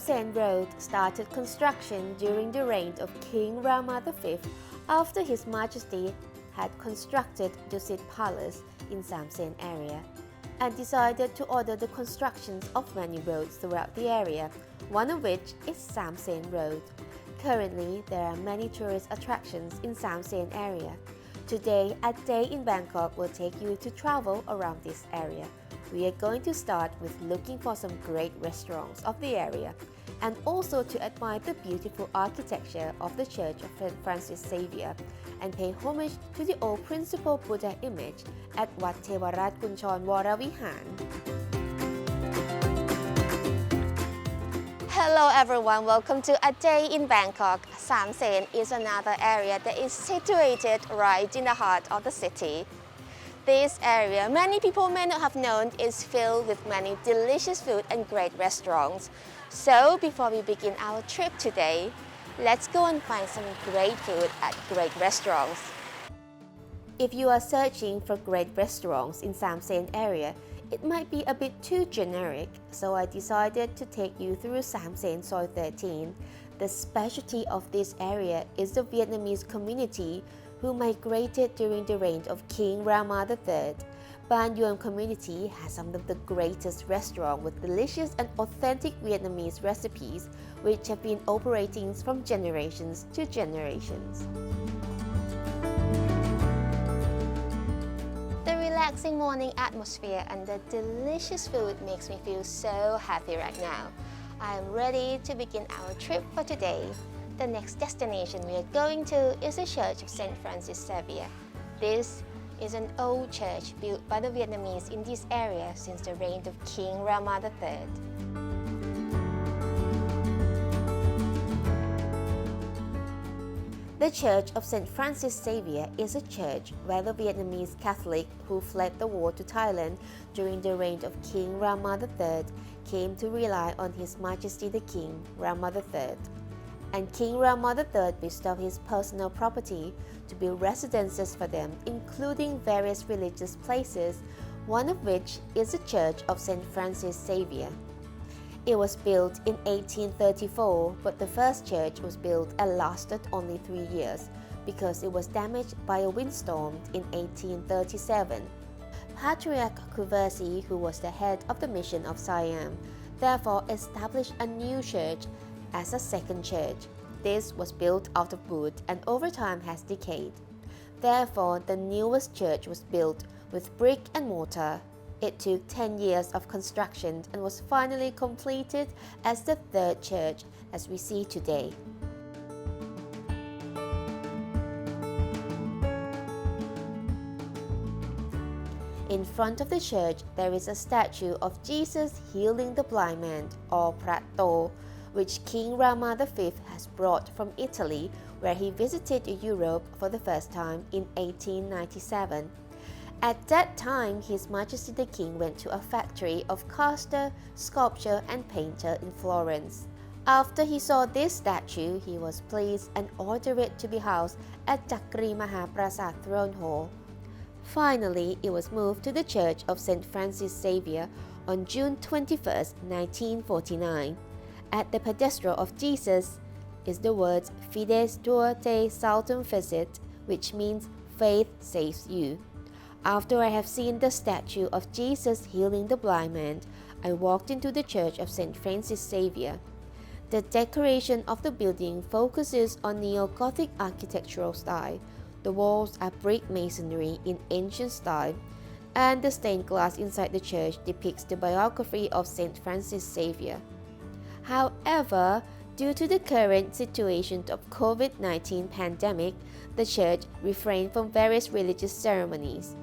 Sen Road started construction during the reign of King Rama V after His Majesty had constructed Dusit Palace in Sam Sen area and decided to order the constructions of many roads throughout the area, one of which is Sam Sen Road. Currently, there are many tourist attractions in Sam Sen area. Today, A Day in Bangkok will take you to travel around this area. We are going to start with looking for some great restaurants of the area and also to admire the beautiful architecture of the Church of St. Francis Xavier and pay homage to the old principal Buddha image at Wat Arun. Hello everyone, welcome to A Day in Bangkok. Sam Sen is another area that is situated right in the heart of the city. This area, many people may not have known, is filled with many delicious food and great restaurants. So before we begin our trip today, let's go and find some great food at great restaurants. If you are searching for great restaurants in Sam Sen area, it might be a bit too generic, so I decided to take you through Sam Sen Soi 13. The specialty of this area is the Vietnamese community who migrated during the reign of King Rama III. Ban Yuan community has some of the greatest restaurants with delicious and authentic Vietnamese recipes which have been operating from generations to generations. The relaxing morning atmosphere and the delicious food makes me feel so happy right now. I am ready to begin our trip for today. The next destination we are going to is the Church of St. Francis Xavier. This is an old church built by the Vietnamese in this area since the reign of King Rama III. The Church of St. Francis Xavier is a church where the Vietnamese Catholic who fled the war to Thailand during the reign of King Rama III came to rely on His Majesty the King Rama III. And King Rama III bestowed his personal property to build residences for them, including various religious places, one of which is the Church of St. Francis Xavier. It was built in 1834, but the first church was built and lasted only 3 years because it was damaged by a windstorm in 1837. Patriarch Xavier, who was the head of the mission of Siam, therefore established a new church as a second church. This was built out of wood and over time has decayed. Therefore, the newest church was built with brick and mortar. It took 10 years of construction and was finally completed as the third church as we see today. In front of the church, there is a statue of Jesus healing the blind man, or Prat To, which King Rama V has brought from Italy, where he visited Europe for the first time in 1897. At that time, His Majesty the King went to a factory of caster, sculpture and painter in Florence. After he saw this statue, he was pleased and ordered it to be housed at Chakri Mahaprasad Throne Hall. Finally, it was moved to the Church of St. Francis Xavier on June 21, 1949. At the pedestal of Jesus is the words Fides Tua Te Saltum Fecit, which means faith saves you. After I have seen the statue of Jesus healing the blind man, I walked into the Church of St. Francis Xavier. The decoration of the building focuses on neo-Gothic architectural style. The walls are brick masonry in ancient style, and the stained glass inside the church depicts the biography of St. Francis Xavier. However, due to the current situation of COVID-19 pandemic, the church refrained from various religious ceremonies.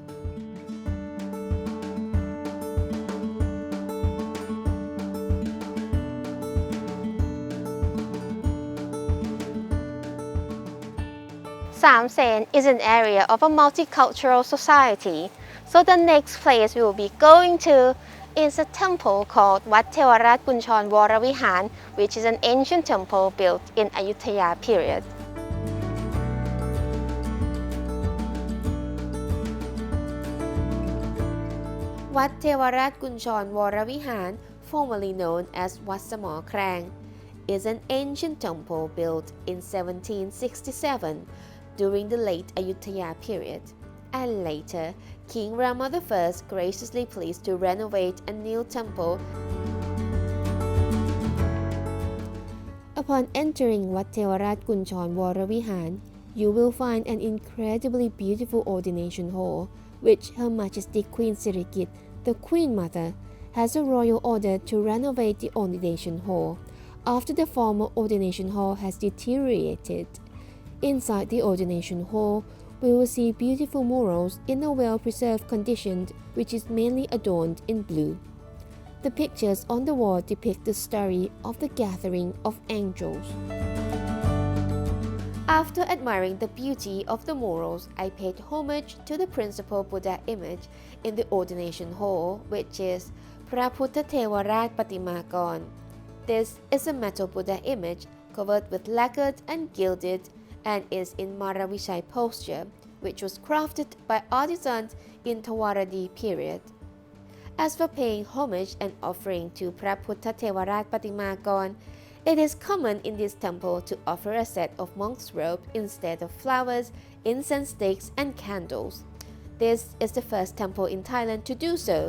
Sam Sen is an area of a multicultural society, so the next place we will be going to is a temple called Wat Arun, which is an ancient temple built in Ayutthaya period. Wat Arun, formerly known as Wat Samor Krang, is an ancient temple built in 1767 during the late Ayutthaya period, and later King Rama I graciously pleased to renovate a new temple. Upon entering Wat Kunchon Wara Vihan, you will find an incredibly beautiful ordination hall, which Her Majesty Queen Sirikit, the Queen Mother, has a royal order to renovate the ordination hall after the former ordination hall has deteriorated. Inside the ordination hall, we will see beautiful murals in a well-preserved condition, which is mainly adorned in blue. The pictures on the wall depict the story of the gathering of angels. After admiring the beauty of the murals, I paid homage to the principal Buddha image in the ordination hall, which is พระพุทธเทวราชปฏิมากร This is a metal Buddha image covered with lacquered and gilded and is in Maravishai posture, which was crafted by artisans in Tawaradi period. As for paying homage and offering to พระพุทธเทวราชปฏิมากร It is common in this temple to offer a set of monk's robe instead of flowers, incense sticks, and candles. This is the first temple in Thailand to do so.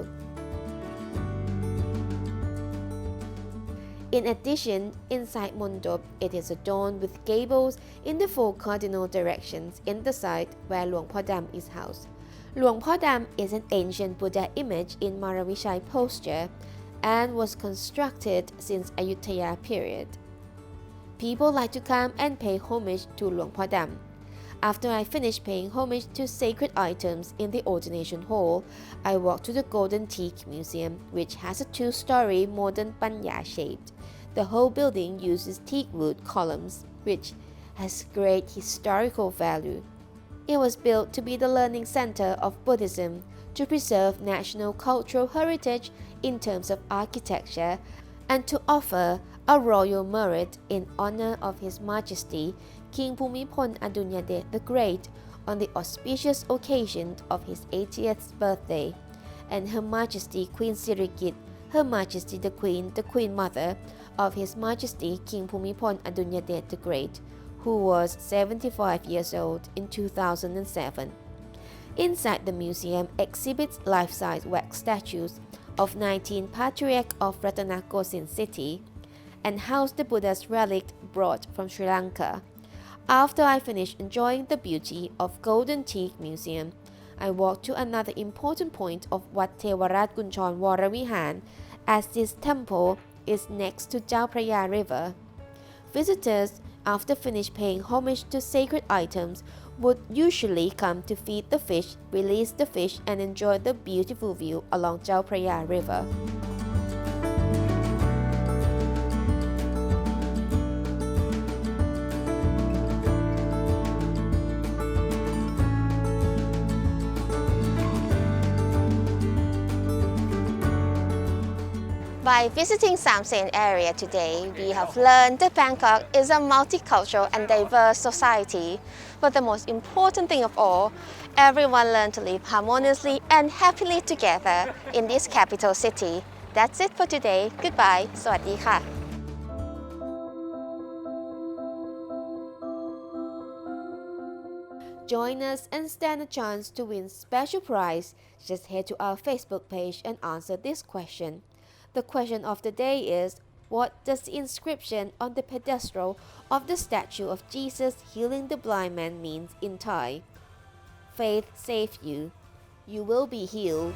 In addition, inside Mondop, it is adorned with gables in the four cardinal directions in the side where Luang Pho Dam is housed. Luang Pho Dam is an ancient Buddha image in Maravishai posture and was constructed since Ayutthaya period. People like to come and pay homage to Luang Pho Dam. After I finished paying homage to sacred items in the ordination hall, I walked to the Golden Teak Museum, which has a two-story modern panya shaped. The whole building uses teak wood columns, which has great historical value. It was built to be the learning center of Buddhism, to preserve national cultural heritage in terms of architecture, and to offer a royal merit in honor of His Majesty King Bhumibol Adulyadej the Great on the auspicious occasion of his 80th birthday, and Her Majesty Queen Sirikit, Her Majesty the Queen Mother of His Majesty King Bhumibol Adulyadej the Great, who was 75 years old in 2007. Inside the museum exhibits life-size wax statues of 19 patriarchs of Ratanakosin city and house the Buddha's relic brought from Sri Lanka. After I finished enjoying the beauty of Golden Teak Museum, I walked to another important point of Wat Kunchon Wara Vihan, as this temple is next to Chao Phraya River. Visitors, after finished paying homage to sacred items, would usually come to feed the fish, release the fish, and enjoy the beautiful view along Chao Phraya River. By visiting Sam Sen area today, we have learned that Bangkok is a multicultural and diverse society. But the most important thing of all, everyone learned to live harmoniously and happily together in this capital city. That's it for today. Goodbye. สวัสดีค่ะ Join us and stand a chance to win special prize. Just head to our Facebook page and answer this question. The question of the day is, what does the inscription on the pedestal of the statue of Jesus healing the blind man mean in Thai? Faith saves you. You will be healed.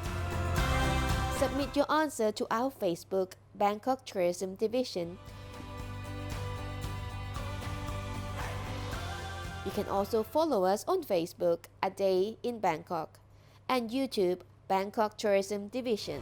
Submit your answer to our Facebook, Bangkok Tourism Division. You can also follow us on Facebook, A Day in Bangkok, and YouTube, Bangkok Tourism Division.